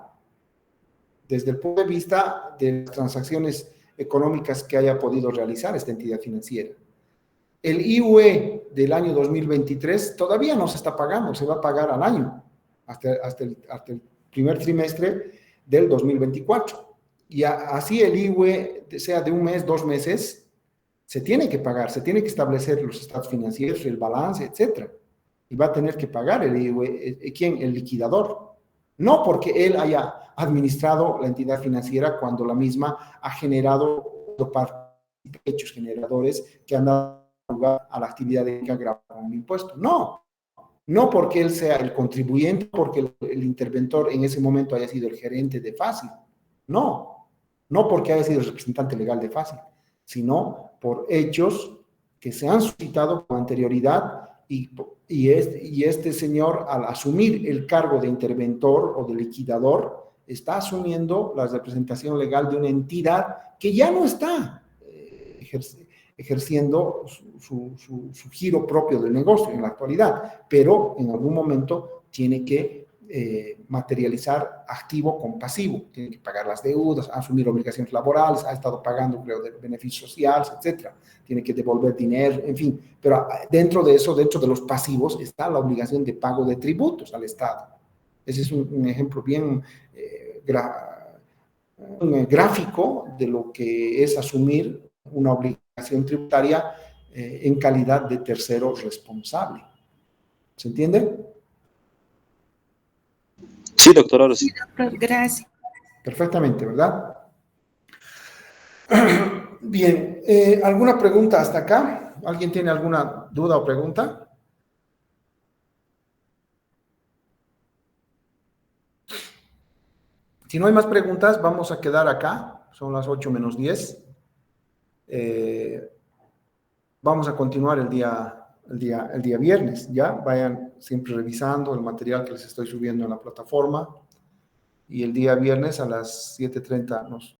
[SPEAKER 1] desde el punto de vista de las transacciones económicas que haya podido realizar esta entidad financiera. El IUE del año 2023 todavía no se está pagando, se va a pagar al año, hasta el primer trimestre del 2024. Y así el IUE, sea de un mes, 2 meses, se tiene que pagar, se tiene que establecer los estados financieros, el balance, etc. y va a tener que pagar ¿quién? El liquidador. No porque él haya administrado la entidad financiera cuando la misma ha generado hechos generadores que han dado lugar a la actividad de que agrava un impuesto. No, no porque él sea el contribuyente, porque el interventor en ese momento haya sido el gerente de Fácil. No, no porque haya sido el representante legal de Fácil, sino por hechos que se han suscitado con anterioridad y este señor, al asumir el cargo de interventor o de liquidador, está asumiendo la representación legal de una entidad que ya no está ejerciendo su giro propio del negocio en la actualidad, pero en algún momento tiene que materializar activo con pasivo, tiene que pagar las deudas, asumir obligaciones laborales, ha estado pagando, creo, de beneficios sociales, etcétera, tiene que devolver dinero, en fin, pero dentro de eso, dentro de los pasivos, está la obligación de pago de tributos al Estado. Ese es un ejemplo bien gráfico de lo que es asumir una obligación tributaria en calidad de tercero responsable. ¿Se entiende?
[SPEAKER 2] Sí, doctor, ahora sí.
[SPEAKER 4] Doctor, gracias.
[SPEAKER 1] Perfectamente, ¿verdad? Bien, ¿alguna pregunta hasta acá? ¿Alguien tiene alguna duda o pregunta? Si no hay más preguntas, vamos a quedar acá. Son las 8:10. Vamos a continuar el día viernes, ¿ya? Vayan siempre revisando el material que les estoy subiendo en la plataforma. Y el día viernes a las 7:30 nos